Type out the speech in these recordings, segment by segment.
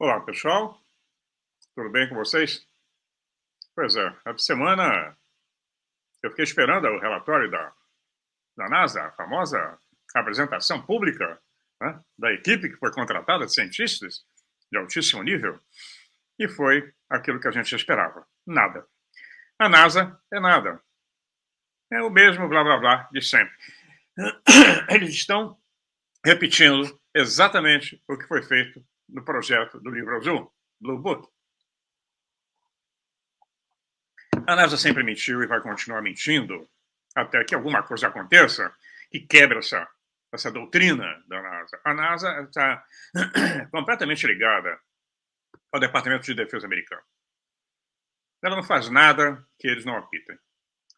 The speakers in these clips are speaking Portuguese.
Olá, pessoal. Tudo bem com vocês? Pois é, essa semana eu fiquei esperando o relatório da NASA, a famosa apresentação pública, né, da equipe que foi contratada de cientistas de altíssimo nível, e foi aquilo que a gente esperava. Nada. A NASA é nada. É o mesmo blá blá blá de sempre. Eles estão repetindo exatamente o que foi feito no projeto do livro azul, Blue Book. A NASA sempre mentiu e vai continuar mentindo até que alguma coisa aconteça que quebre essa doutrina da NASA. A NASA está completamente ligada ao Departamento de Defesa americano. Ela não faz nada que eles não apitem.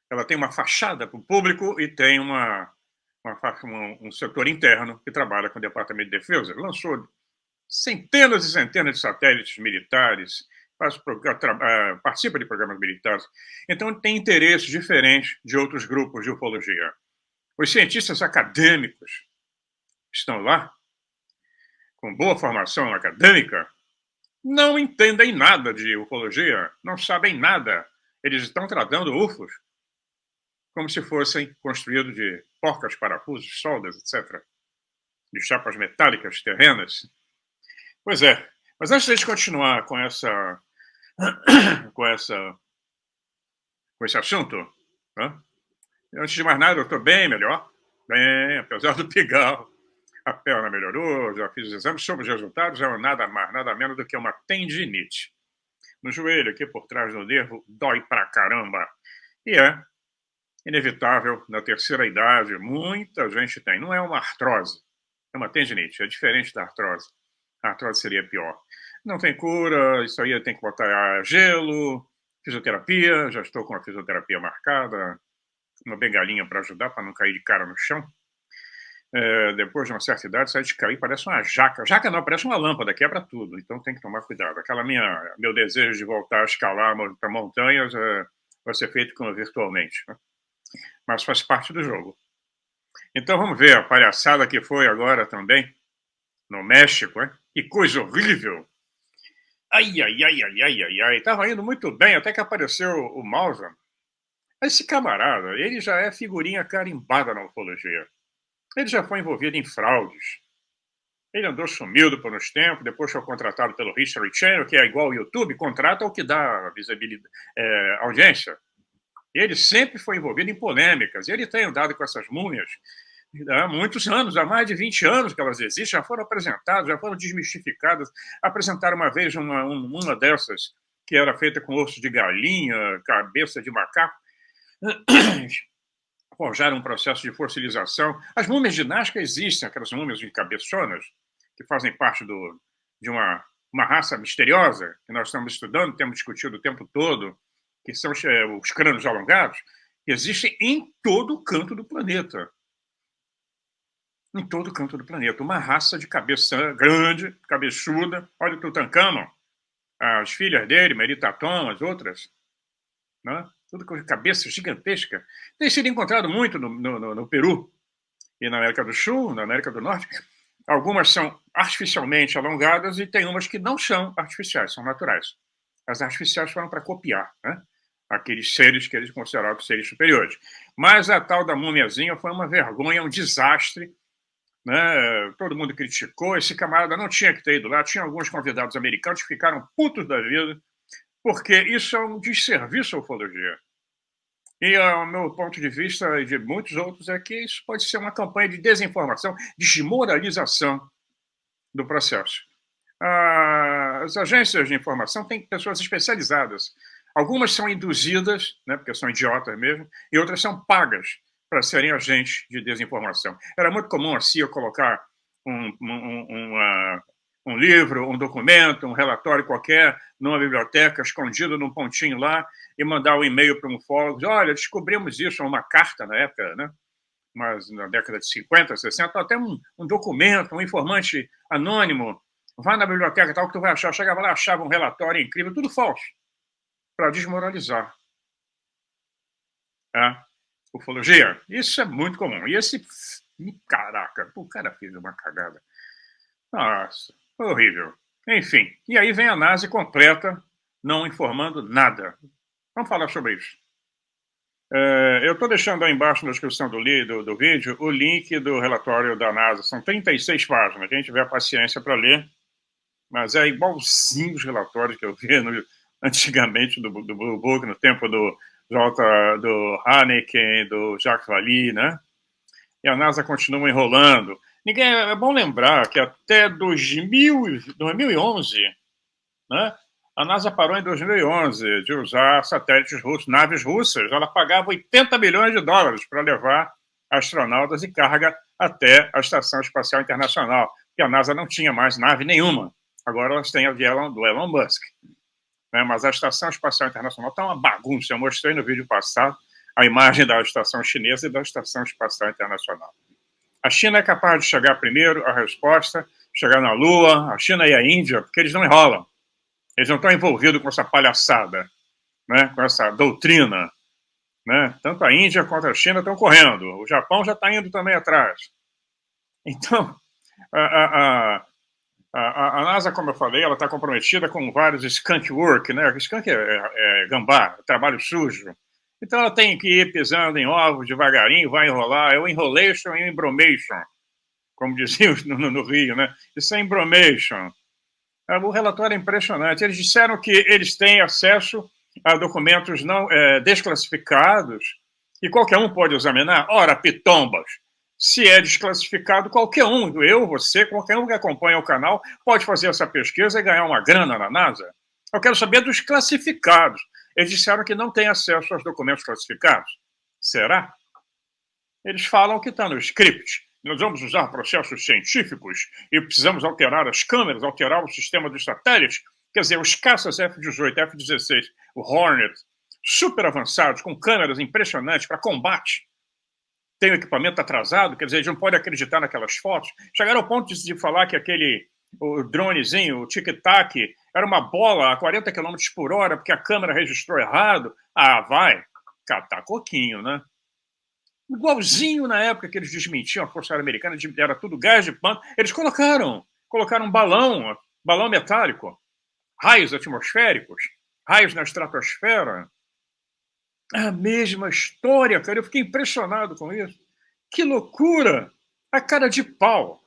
Ela tem uma fachada para o público e tem um setor interno que trabalha com o Departamento de Defesa. Lançou centenas e centenas de satélites militares, participa de programas militares. Então, tem interesses diferentes de outros grupos de ufologia. Os cientistas acadêmicos estão lá, com boa formação acadêmica, não entendem nada de ufologia, não sabem nada. Eles estão tratando UFOs como se fossem construídos de porcas, parafusos, soldas, etc., de chapas metálicas terrenas. Pois é, mas antes de a gente continuar com essa com esse assunto, né? Antes de mais nada, eu estou bem melhor, bem, apesar do pigarro. A perna melhorou, já fiz os exames, sobre os resultados, é nada mais, nada menos do que uma tendinite. No joelho, aqui por trás do nervo, dói pra caramba. E é inevitável, na terceira idade, muita gente tem. Não é uma artrose, é uma tendinite, é diferente da artrose. A artrose seria pior. Não tem cura, isso aí tem que botar gelo, fisioterapia, já estou com a fisioterapia marcada, uma bengalinha para ajudar, para não cair de cara no chão. Depois de uma certa idade, sai de cair, parece uma jaca. Jaca não, parece uma lâmpada, quebra tudo, então tem que tomar cuidado. Meu desejo de voltar a escalar para montanhas vai ser feito virtualmente, né? Mas faz parte do jogo. Então vamos ver a palhaçada que foi agora também, no México, hein? Que coisa horrível! Ai, ai, ai, ai, ai, ai, ai. Tava indo muito bem, até que apareceu o Mauser. Esse camarada, ele já é figurinha carimbada na ufologia. Ele já foi envolvido em fraudes. Ele andou sumido por uns tempos, depois foi contratado pelo History Channel, que é igual ao YouTube, contrata o que dá visibilidade, audiência. Ele sempre foi envolvido em polêmicas. Ele tem andado com essas múmias há muitos anos, há mais de 20 anos que elas existem, já foram apresentadas, já foram desmistificadas. Apresentaram uma vez uma dessas, que era feita com osso de galinha, cabeça de macaco. Forjaram um processo de fossilização. As múmias de Nazca existem, aquelas múmias de cabeçonas, que fazem parte de uma raça misteriosa que nós estamos estudando, temos discutido o tempo todo, que são os crânios alongados, que existem em todo canto do planeta. Em todo canto do planeta. Uma raça de cabeça grande, cabeçuda. Olha o Tutankhamon, as filhas dele, Meritaton, as outras, né? Tudo com cabeça gigantesca. Tem sido encontrado muito no Peru e na América do Sul, na América do Norte. Algumas são artificialmente alongadas e tem umas que não são artificiais, são naturais. As artificiais foram para copiar, né, aqueles seres que eles consideravam seres superiores. Mas a tal da mumiazinha foi uma vergonha, um desastre, né? Todo mundo criticou. Esse camarada não tinha que ter ido lá. Tinha alguns convidados americanos que ficaram putos da vida, porque isso é um desserviço à ufologia. E o meu ponto de vista e de muitos outros é que isso pode ser uma campanha de desinformação, desmoralização do processo. As agências de informação têm pessoas especializadas. Algumas são induzidas, né, porque são idiotas mesmo, e outras são pagas para serem agentes de desinformação. Era muito comum a CIA colocar um livro, um documento, um relatório qualquer numa biblioteca, escondido num pontinho lá, e mandar um e-mail para um ufólogo, olha, descobrimos isso, uma carta na época, né? Mas na década de 50, 60, até um documento, um informante anônimo, vai na biblioteca tal que tu vai achar. Chegava lá, achava um relatório incrível, tudo falso, para desmoralizar a ufologia. Isso é muito comum. E caraca, o cara fez uma cagada. Nossa, horrível. Enfim, e aí vem a NASA completa, não informando nada. Vamos falar sobre isso. Eu estou deixando aí embaixo na descrição do vídeo o link do relatório da NASA. São 36 páginas. Quem tiver paciência para ler, mas é igualzinho os relatórios que eu vi antigamente do Blue Book, no tempo do Haneke, do Jacques Vallée, né? E a NASA continua enrolando. É bom lembrar que até 2011, né, a NASA parou em 2011 de usar satélites russos, naves russas. Ela pagava 80 milhões de dólares para levar astronautas e carga até a Estação Espacial Internacional, porque a NASA não tinha mais nave nenhuma. Agora elas têm a do Elon Musk. Né? Mas a Estação Espacial Internacional está uma bagunça. Eu mostrei no vídeo passado a imagem da Estação Chinesa e da Estação Espacial Internacional. A China é capaz de chegar primeiro, a resposta, chegar na Lua, a China e a Índia, porque eles não enrolam. Eles não estão envolvidos com essa palhaçada, né? Com essa doutrina. Né? Tanto a Índia quanto a China estão correndo. O Japão já está indo também atrás. Então, a NASA, como eu falei, ela está comprometida com vários skunk work, né? Skunk é gambá, trabalho sujo. Então ela tem que ir pisando em ovos devagarinho, vai enrolar. É o enrolation e o embromation, como diziam no Rio, né? Isso é embromation. O relatório é impressionante. Eles disseram que eles têm acesso a documentos não desclassificados e qualquer um pode examinar. Ora, pitombas, se é desclassificado, qualquer um, eu, você, qualquer um que acompanha o canal, pode fazer essa pesquisa e ganhar uma grana na NASA. Eu quero saber dos classificados. Eles disseram que não têm acesso aos documentos classificados. Será? Eles falam que está no script. Nós vamos usar processos científicos e precisamos alterar as câmeras, alterar o sistema dos satélites. Quer dizer, os caças F-18, F-16, o Hornet, super avançados, com câmeras impressionantes para combate. Tem o equipamento atrasado, quer dizer, eles não podem acreditar naquelas fotos. Chegaram ao ponto de falar que o dronezinho, o tic-tac, era uma bola a 40 km por hora, porque a câmera registrou errado. Ah, vai catar coquinho, né? Igualzinho na época que eles desmentiam a Força Aérea Americana, era tudo gás de pano. Eles colocaram um balão metálico, raios atmosféricos, raios na estratosfera. A mesma história, cara. Eu fiquei impressionado com isso. Que loucura! A cara de pau.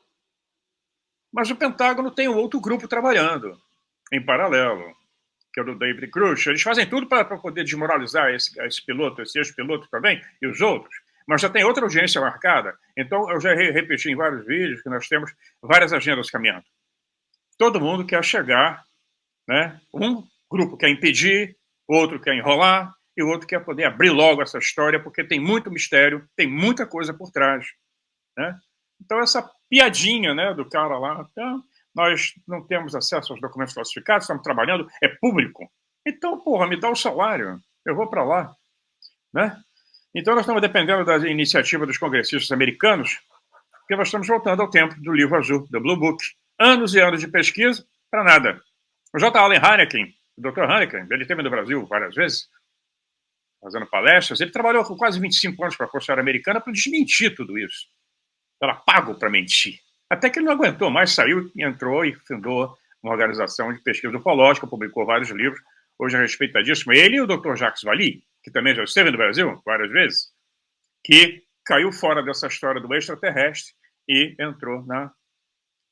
Mas o Pentágono tem um outro grupo trabalhando em paralelo, que é o do David Grush. Eles fazem tudo para poder desmoralizar esse piloto, esse ex-piloto também, e os outros. Mas já tem outra audiência marcada. Então, eu já repeti em vários vídeos que nós temos várias agendas caminhando. Todo mundo quer chegar, né? Um grupo quer impedir, outro quer enrolar, e o outro quer poder abrir logo essa história, porque tem muito mistério, tem muita coisa por trás. Né? Então, essa piadinha, né, do cara lá, então, nós não temos acesso aos documentos classificados, estamos trabalhando, é público. Então, porra, me dá o salário, eu vou para lá. Né? Então, nós estamos dependendo da iniciativa dos congressistas americanos, porque nós estamos voltando ao tempo do livro azul, do Blue Book. Anos e anos de pesquisa para nada. O J. Allen Hynek, o Dr. Hynek, ele esteve no Brasil várias vezes, fazendo palestras. Ele trabalhou com quase 25 anos para a Força Aérea Americana para desmentir tudo isso. Ela pagou para mentir. Até que ele não aguentou mais, saiu, entrou e fundou uma organização de pesquisa ufológica, publicou vários livros, hoje é respeitadíssimo. Ele e o Dr. Jacques Vallée, que também já esteve no Brasil várias vezes, que caiu fora dessa história do extraterrestre e entrou na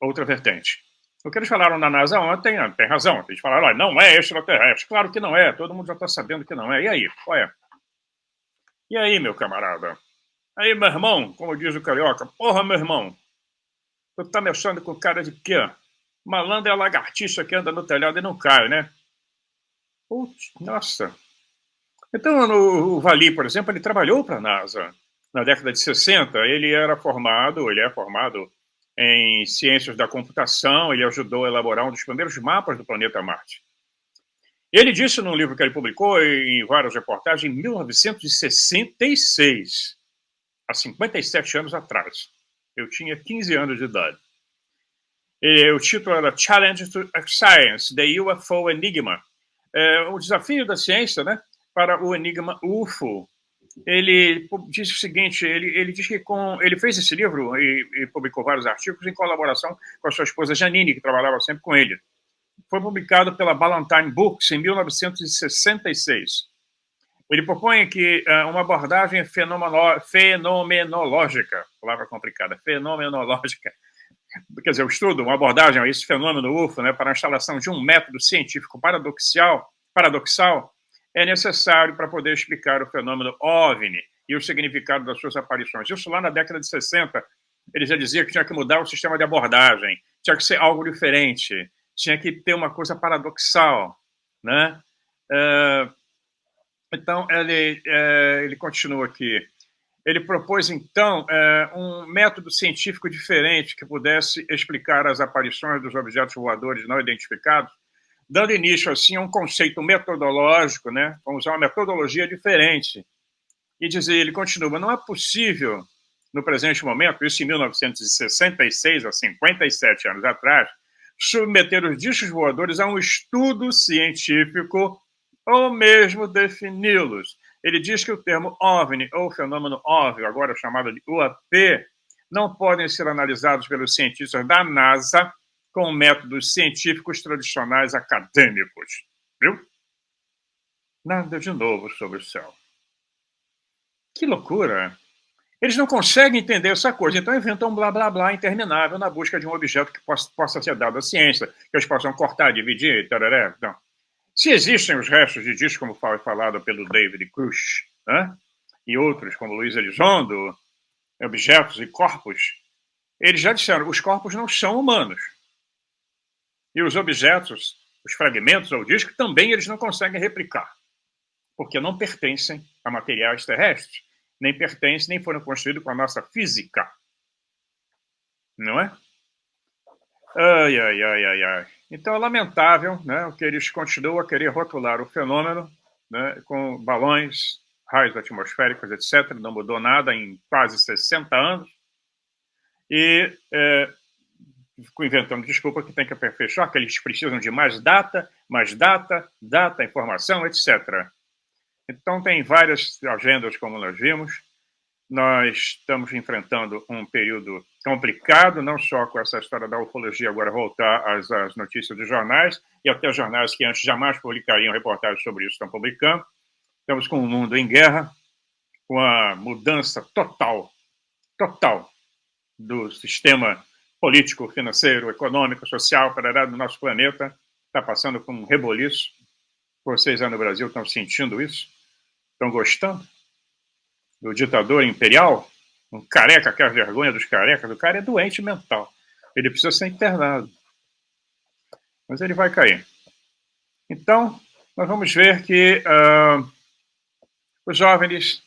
outra vertente. O que eles falaram na NASA ontem, tem razão, eles falaram, não é extraterrestre. Claro que não é, todo mundo já está sabendo que não é. E aí, qual é? E aí, meu camarada? Aí, meu irmão, como diz o carioca, porra, meu irmão, tu tá me achando com cara de quê? Malandro é a lagartixa que anda no telhado e não cai, né? Putz, nossa. Então, o Vallée, por exemplo, ele trabalhou para a NASA. Na década de 60, ele é formado em ciências da computação, ele ajudou a elaborar um dos primeiros mapas do planeta Marte. Ele disse num livro que ele publicou, em várias reportagens, em 1966, há 57 anos atrás. Eu tinha 15 anos de idade. O título era Challenge to Science, The UFO Enigma. O desafio da ciência, né, para o enigma UFO. Ele diz o seguinte, ele diz que ele fez esse livro e publicou vários artigos em colaboração com a sua esposa Janine, que trabalhava sempre com ele. foi publicado pela Ballantine Books em 1966. Ele propõe que uma abordagem fenomenológica, palavra complicada, fenomenológica, quer dizer, o estudo, uma abordagem a esse fenômeno UFO, né, para a instalação de um método científico paradoxal, é necessário para poder explicar o fenômeno OVNI e o significado das suas aparições. Isso lá na década de 60, ele já dizia que tinha que mudar o sistema de abordagem, tinha que ser algo diferente, tinha que ter uma coisa paradoxal, né? Então, ele continua aqui. Ele propôs, então, um método científico diferente que pudesse explicar as aparições dos objetos voadores não identificados, dando início, assim, a um conceito metodológico, né? Vamos usar uma metodologia diferente. E dizer, ele continua, não é possível, no presente momento, isso em 1966, há 57 anos atrás, submeter os discos voadores a um estudo científico ou mesmo defini-los. Ele diz que o termo OVNI, ou fenômeno óbvio, agora chamado de UAP, não podem ser analisados pelos cientistas da NASA com métodos científicos tradicionais acadêmicos. Viu? Nada de novo sobre o céu. Que loucura! Eles não conseguem entender essa coisa, então inventam um blá blá blá interminável na busca de um objeto que possa ser dado à ciência, que eles possam cortar, dividir, tararé. Então, se existem os restos de disco, como foi falado pelo David Grush, né? E outros, como Luiz Elizondo, objetos e corpos, eles já disseram, os corpos não são humanos. E os objetos, os fragmentos ou disco, também eles não conseguem replicar, porque não pertencem a materiais terrestres, nem pertencem, nem foram construídos com a nossa física. Não é? Ai, ai, ai, ai, ai. Então é lamentável, né, que eles continuam a querer rotular o fenômeno, né, com balões, raios atmosféricos, etc. Não mudou nada em quase 60 anos. E fico inventando desculpa que tem que aperfeiçoar, que eles precisam de mais data, informação, etc. Então tem várias agendas, como nós vimos. Nós estamos enfrentando um período complicado, não só com essa história da ufologia agora voltar às notícias dos jornais, e até jornais que antes jamais publicariam reportagens sobre isso estão publicando. Estamos com o mundo em guerra, com a mudança total do sistema político, financeiro, econômico, social, do nosso planeta. Está passando por um reboliço. Vocês aí no Brasil estão sentindo isso? Estão gostando do ditador imperial? Um careca, que é a vergonha dos carecas. O cara é doente mental. Ele precisa ser internado. Mas ele vai cair. Então, nós vamos ver que os jovens,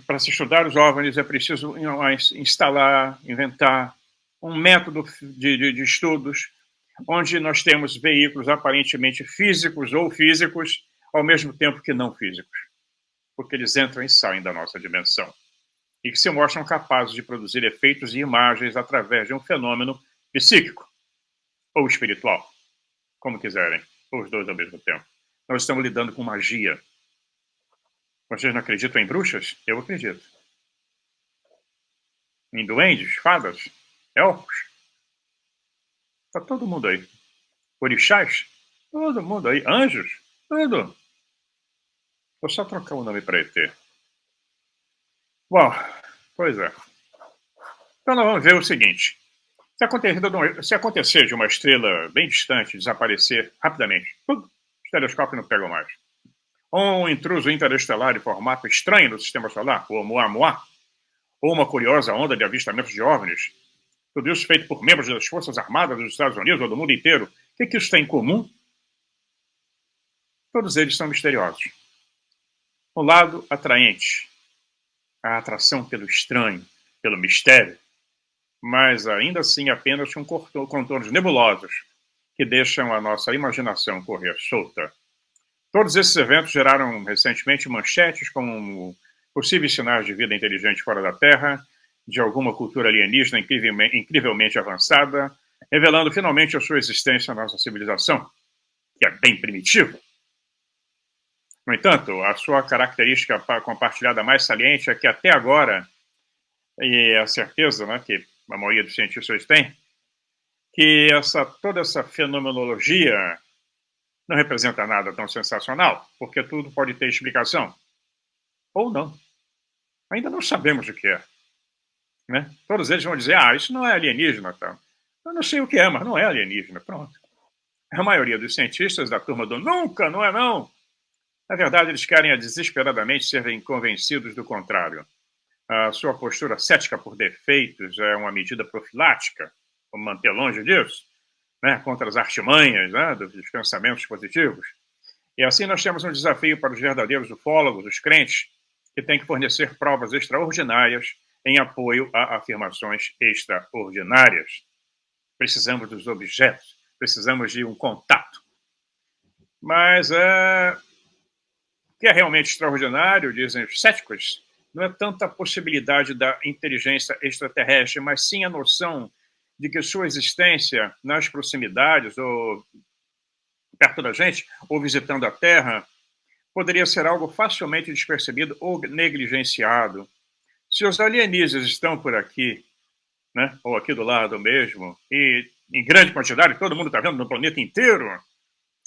para se estudar os jovens, é preciso instalar, inventar um método de estudos onde nós temos veículos aparentemente físicos ou físicos, ao mesmo tempo que não físicos, porque eles entram e saem da nossa dimensão, e que se mostram capazes de produzir efeitos e imagens através de um fenômeno psíquico ou espiritual, como quiserem, ou os dois ao mesmo tempo. Nós estamos lidando com magia. Vocês não acreditam em bruxas? Eu acredito. Em duendes, fadas, elfos. Está todo mundo aí. Orixás? Todo mundo aí. Anjos? Tudo. Vou só trocar o nome para ET. Bom, pois é. Então nós vamos ver o seguinte. Se acontecer de uma estrela bem distante desaparecer rapidamente, os telescópios não pegam mais. Ou um intruso interestelar de formato estranho no sistema solar, o Oumuamua, ou uma curiosa onda de avistamentos de OVNIs, tudo isso feito por membros das Forças Armadas dos Estados Unidos ou do mundo inteiro, o que isso tem em comum? Todos eles são misteriosos. O lado atraente, a atração pelo estranho, pelo mistério, mas ainda assim apenas com contornos nebulosos que deixam a nossa imaginação correr solta. Todos esses eventos geraram recentemente manchetes como possíveis sinais de vida inteligente fora da Terra, de alguma cultura alienígena incrivelmente avançada, revelando finalmente a sua existência na nossa civilização, que é bem primitiva. No entanto, a sua característica compartilhada mais saliente é que até agora, e é a certeza, né, que a maioria dos cientistas tem, que toda essa fenomenologia não representa nada tão sensacional, porque tudo pode ter explicação. Ou não. Ainda não sabemos o que é. Né? Todos eles vão dizer, isso não é alienígena. Tá? Eu não sei o que é, mas não é alienígena. Pronto. A maioria dos cientistas da turma do nunca, não é não. Na verdade, eles querem desesperadamente serem convencidos do contrário. A sua postura cética por defeitos é uma medida profilática, vamos manter longe disso, né, contra as artimanhas, né, dos pensamentos positivos. E assim nós temos um desafio para os verdadeiros ufólogos, os crentes, que têm que fornecer provas extraordinárias em apoio a afirmações extraordinárias. Precisamos dos objetos, precisamos de um contato. Mas o que é realmente extraordinário, dizem os céticos, não é tanta a possibilidade da inteligência extraterrestre, mas sim a noção de que sua existência nas proximidades, ou perto da gente, ou visitando a Terra, poderia ser algo facilmente despercebido ou negligenciado. Se os alienígenas estão por aqui, né, ou aqui do lado mesmo, e em grande quantidade, todo mundo está vendo no planeta inteiro,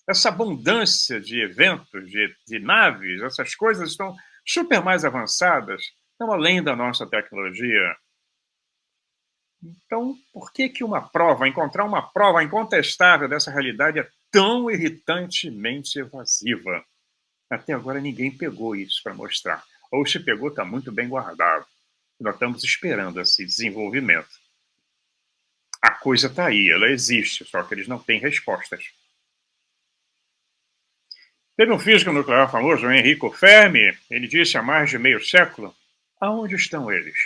essa abundância de eventos, de naves, essas coisas estão super mais avançadas, estão além da nossa tecnologia. Então, por que encontrar uma prova incontestável dessa realidade é tão irritantemente evasiva? Até agora ninguém pegou isso para mostrar. Ou se pegou, está muito bem guardado. Nós estamos esperando esse desenvolvimento. A coisa está aí, ela existe, só que eles não têm respostas. Teve um físico nuclear famoso, Enrico Fermi, ele disse há mais de meio século, aonde estão eles?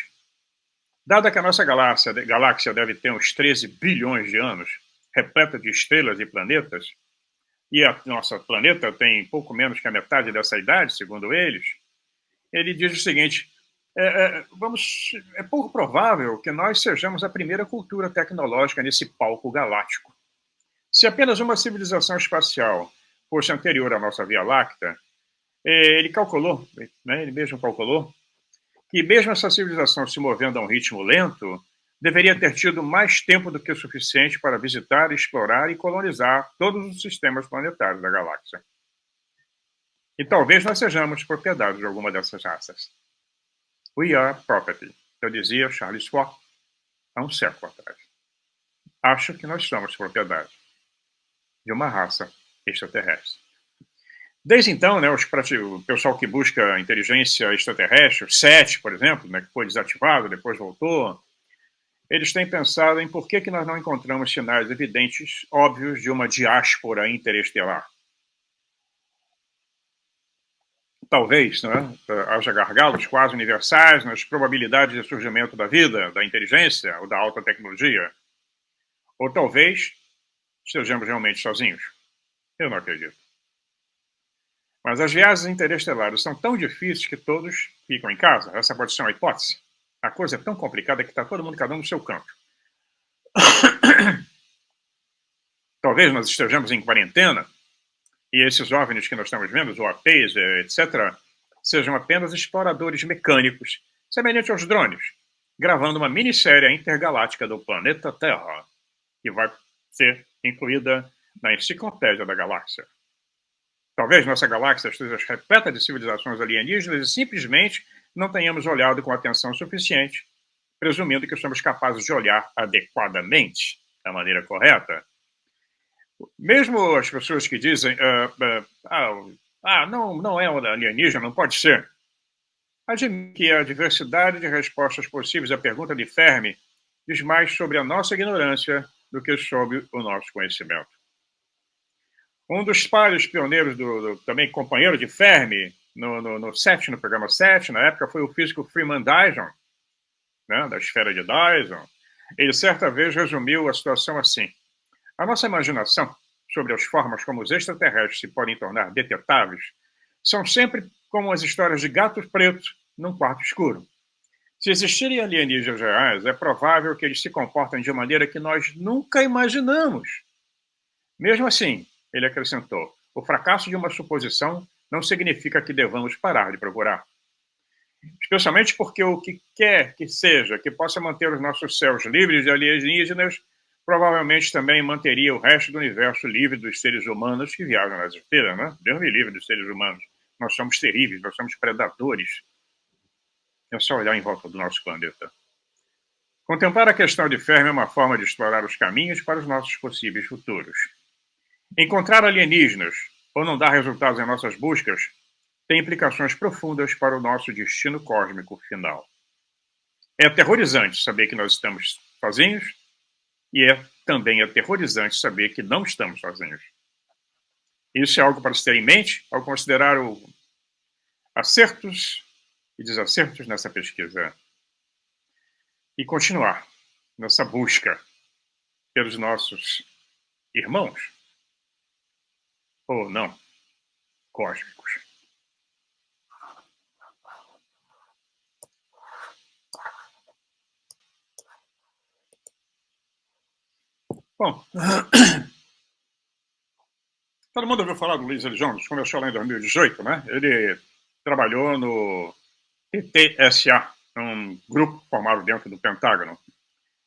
Dada que a nossa galáxia deve ter uns 13 bilhões de anos, repleta de estrelas e planetas, e a nossa planeta tem pouco menos que a metade dessa idade, segundo eles, ele diz o seguinte, é pouco provável que nós sejamos a primeira cultura tecnológica nesse palco galáctico. Se apenas uma civilização espacial fosse anterior à nossa Via Láctea, ele calculou, né, ele mesmo calculou, que mesmo essa civilização se movendo a um ritmo lento, deveria ter tido mais tempo do que o suficiente para visitar, explorar e colonizar todos os sistemas planetários da galáxia. E talvez nós sejamos propriedade de alguma dessas raças. We are property, eu dizia Charles Fort há um século atrás. Acho que nós somos propriedade de uma raça extraterrestre. Desde então, né, o pessoal que busca inteligência extraterrestre, o SET, por exemplo, né, que foi desativado, depois voltou, eles têm pensado em por que nós não encontramos sinais evidentes, óbvios, de uma diáspora interestelar. Talvez, né, haja gargalos quase universais nas probabilidades de surgimento da vida, da inteligência ou da alta tecnologia. Ou talvez estejamos realmente sozinhos. Eu não acredito. Mas as viagens interestelares são tão difíceis que todos ficam em casa. Essa pode ser uma hipótese. A coisa é tão complicada que está todo mundo, cada um no seu canto. Talvez nós estejamos em quarentena e esses OVNIs que nós estamos vendo, os UAPs, etc., sejam apenas exploradores mecânicos, semelhantes aos drones, gravando uma minissérie intergaláctica do planeta Terra, que vai ser incluída na Enciclopédia da Galáxia. Talvez nossa galáxia esteja repleta de civilizações alienígenas e simplesmente não tenhamos olhado com atenção suficiente, presumindo que somos capazes de olhar adequadamente, da maneira correta. Mesmo as pessoas que dizem não é alienígena, não pode ser. Admito que a diversidade de respostas possíveis à pergunta de Fermi diz mais sobre a nossa ignorância do que sobre o nosso conhecimento. Um dos pais pioneiros, também companheiro de Fermi, no programa SET, na época, foi o físico Freeman Dyson, né, da esfera de Dyson. Ele, certa vez, resumiu a situação assim. A nossa imaginação sobre as formas como os extraterrestres se podem tornar detetáveis são sempre como as histórias de gatos pretos num quarto escuro. Se existirem alienígenas reais, é provável que eles se comportem de maneira que nós nunca imaginamos. Mesmo assim, ele acrescentou, o fracasso de uma suposição não significa que devamos parar de procurar. Especialmente porque o que quer que seja que possa manter os nossos céus livres de alienígenas provavelmente também manteria o resto do universo livre dos seres humanos que viajam nas estrelas, né? Deus me livre dos seres humanos. Nós somos terríveis, nós somos predadores. É só olhar em volta do nosso planeta. Contemplar a questão de Fermi é uma forma de explorar os caminhos para os nossos possíveis futuros. Encontrar alienígenas ou não dar resultados em nossas buscas tem implicações profundas para o nosso destino cósmico final. É aterrorizante saber que nós estamos sozinhos e é também aterrorizante saber que não estamos sozinhos. Isso é algo para se ter em mente ao considerar acertos e desacertos nessa pesquisa. E continuar nessa busca pelos nossos irmãos, ou não, cósmicos. Bom, todo mundo ouviu falar do Luiz Elizondo, começou lá em 2018, né? Ele trabalhou no TTSA, um grupo formado dentro do Pentágono.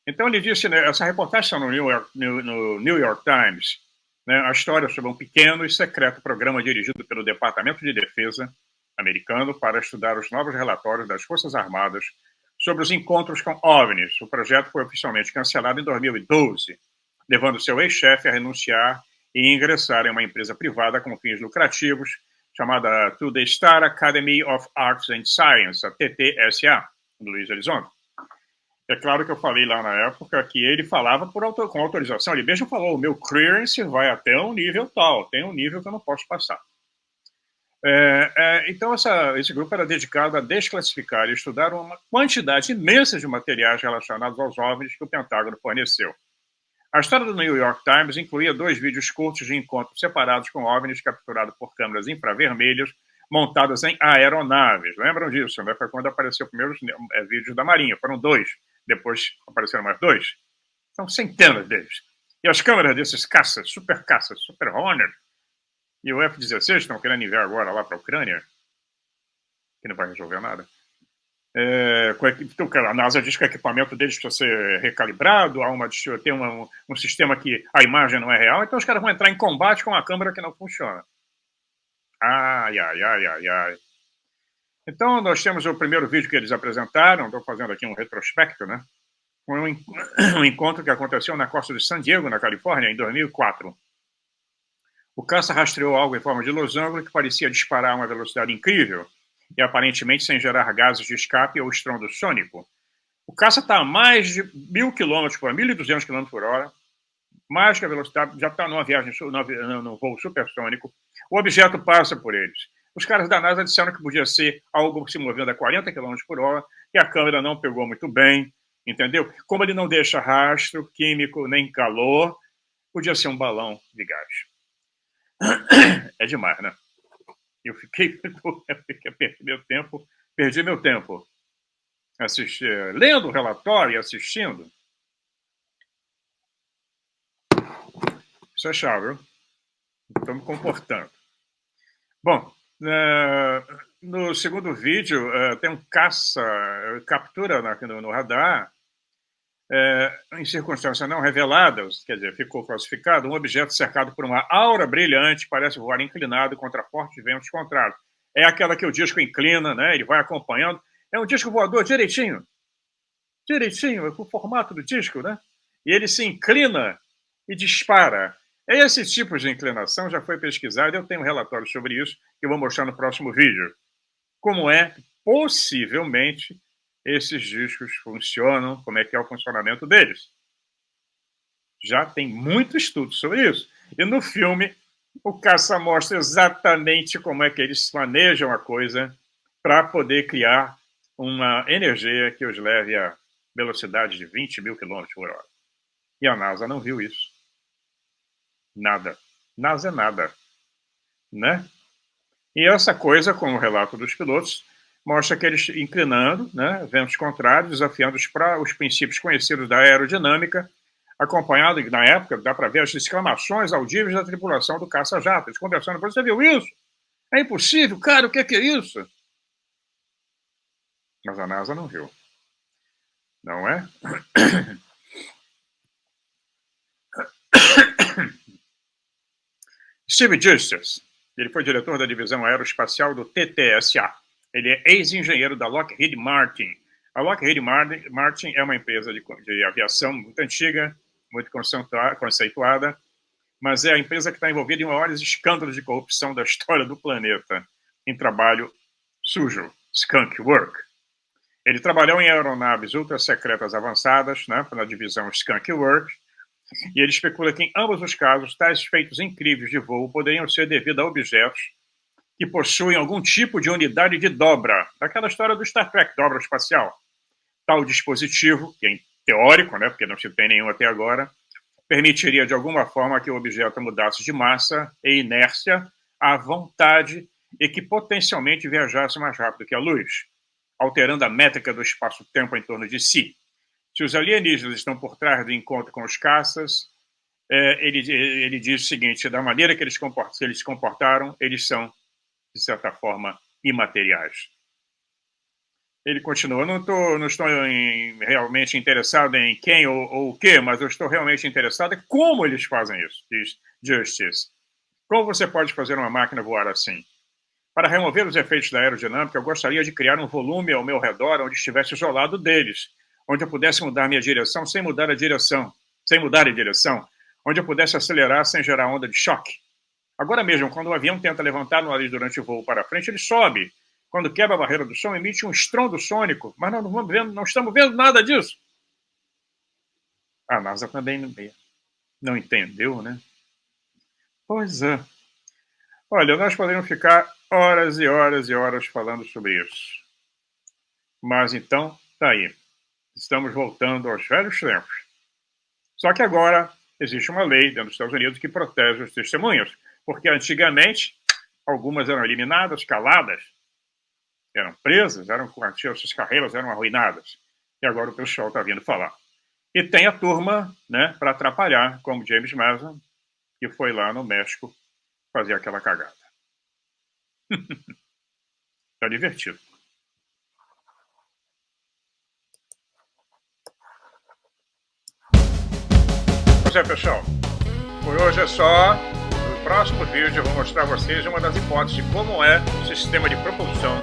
Então ele disse, né, essa reportagem está no New York Times, né, a história sobre um pequeno e secreto programa dirigido pelo Departamento de Defesa americano para estudar os novos relatórios das Forças Armadas sobre os encontros com OVNIs. O projeto foi oficialmente cancelado em 2012, levando seu ex-chefe a renunciar e ingressar em uma empresa privada com fins lucrativos, chamada To the Star Academy of Arts and Science, a TTSA, do Luiz Elizondo. É claro que eu falei lá na época que ele falava com autorização. Ele mesmo falou, o meu clearance vai até um nível tal, tem um nível que eu não posso passar. Então, esse grupo era dedicado a desclassificar e estudar uma quantidade imensa de materiais relacionados aos OVNIs que o Pentágono forneceu. A história do New York Times incluía 2 vídeos curtos de encontros separados com OVNIs capturados por câmeras infravermelhas montadas em aeronaves. Lembram disso, né? Foi quando apareceu os primeiros vídeos da Marinha. Foram 2. Depois apareceram mais 2. São centenas deles. E as câmeras desses caças, Super Hornet, e o F-16 estão querendo enviar agora lá para a Ucrânia, que não vai resolver nada. A NASA diz que o equipamento deles precisa ser recalibrado, tem um sistema que a imagem não é real, então os caras vão entrar em combate com uma câmera que não funciona. Ai. Então, nós temos o primeiro vídeo que eles apresentaram, estou fazendo aqui um retrospecto, né? Um encontro que aconteceu na costa de San Diego, na Califórnia, em 2004. O caça rastreou algo em forma de losango que parecia disparar a uma velocidade incrível e aparentemente sem gerar gases de escape ou estrondo sônico. O caça está a mais de 1.000 km por hora, 1.200 km por hora, mais que a velocidade, já está numa viagem no voo supersônico. O objeto passa por eles. Os caras da NASA disseram que podia ser algo se movendo a 40 km por hora, e a câmera não pegou muito bem, entendeu? Como ele não deixa rastro químico nem calor, podia ser um balão de gás. É demais, né? Eu perdi meu tempo lendo o relatório e assistindo. Isso é chave, viu? Estou me comportando. Bom, no segundo vídeo, tem um caça, captura no radar, em circunstâncias não reveladas, quer dizer, ficou classificado, um objeto cercado por uma aura brilhante, parece voar inclinado contra fortes ventos contrários. É aquela que o disco inclina, né? Ele vai acompanhando. É um disco voador direitinho, com o formato do disco, né? E ele se inclina e dispara. Esse tipo de inclinação já foi pesquisado, eu tenho um relatório sobre isso, que eu vou mostrar no próximo vídeo. Como é, possivelmente, esses discos funcionam, como é que é o funcionamento deles. Já tem muito estudo sobre isso. E no filme, o caça mostra exatamente como é que eles planejam a coisa para poder criar uma energia que os leve a velocidade de 20.000 km por hora. E a NASA não viu isso. Nada. NASA é nada. Né? E essa coisa, com o relato dos pilotos, mostra que eles inclinando, né, ventos contrários, desafiando os princípios conhecidos da aerodinâmica, acompanhado, na época, dá para ver as exclamações audíveis da tripulação do caça-jato. Eles conversando, você viu isso? É impossível, cara, o que é isso? Mas a NASA não viu. Não é? Steve Justice, ele foi diretor da divisão aeroespacial do TTSA. Ele é ex-engenheiro da Lockheed Martin. A Lockheed Martin é uma empresa de aviação muito antiga, muito conceituada, mas é a empresa que está envolvida em maiores escândalos de corrupção da história do planeta, em trabalho sujo, skunk work. Ele trabalhou em aeronaves ultra-secretas avançadas, né, na divisão skunk work, e ele especula que em ambos os casos, tais feitos incríveis de voo poderiam ser devidos a objetos que possuem algum tipo de unidade de dobra, daquela história do Star Trek, dobra espacial. Tal dispositivo, que é teórico, né, porque não se tem nenhum até agora, permitiria de alguma forma que o objeto mudasse de massa e inércia à vontade e que potencialmente viajasse mais rápido que a luz, alterando a métrica do espaço-tempo em torno de si. Se os alienígenas estão por trás do encontro com os caças, ele diz o seguinte: da maneira que eles se comportaram, eles são, de certa forma, imateriais. Ele continua: não estou realmente interessado em quem ou o que, mas eu estou realmente interessado em como eles fazem isso, diz Justice. Como você pode fazer uma máquina voar assim? Para remover os efeitos da aerodinâmica, eu gostaria de criar um volume ao meu redor onde estivesse isolado deles, onde eu pudesse mudar minha direção sem mudar a direção, onde eu pudesse acelerar sem gerar onda de choque. Agora mesmo, quando o avião tenta levantar no nariz durante o voo para frente, ele sobe. Quando quebra a barreira do som, emite um estrondo sônico, mas não estamos vendo nada disso. A NASA também não entendeu, né? Pois é. Olha, nós poderíamos ficar horas e horas e horas falando sobre isso. Mas então, tá aí. Estamos voltando aos velhos tempos. Só que agora existe uma lei dentro dos Estados Unidos que protege os testemunhas, porque antigamente algumas eram eliminadas, caladas, eram presas, suas carreiras eram arruinadas. E agora o pessoal está vindo falar. E tem a turma, né, para atrapalhar, como James Mason, que foi lá no México fazer aquela cagada. Tá divertido. Pois é, pessoal. Por hoje é só. No próximo vídeo eu vou mostrar a vocês uma das hipóteses de como é o sistema de propulsão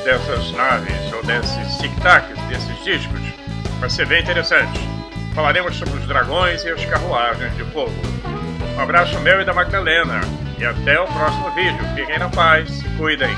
dessas naves, ou desses tic-tacs, desses discos. Vai ser bem interessante. Falaremos sobre os dragões e as carruagens de fogo. Um abraço meu e da Magdalena. E até o próximo vídeo. Fiquem na paz. Se cuidem.